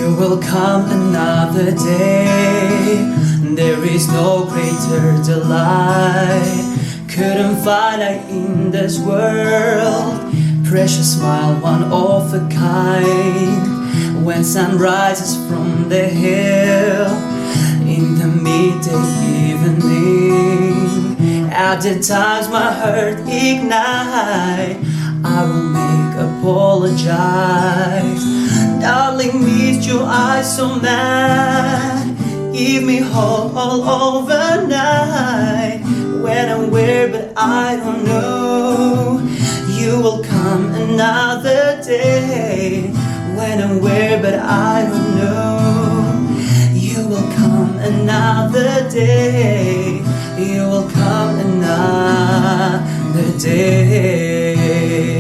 You will come another day. There is no greater delight. Couldn't find I in this world. Precious smile, one of a kind. When sun rises from the hill in the midday evening, at the times my heart ignite, I will make apologize. Darling, missed your eyes so mad. Give me hope all overnight. When I'm weird but I don't know, you will come another day. When I'm weird but I don't know, you will come another day. You will come another day.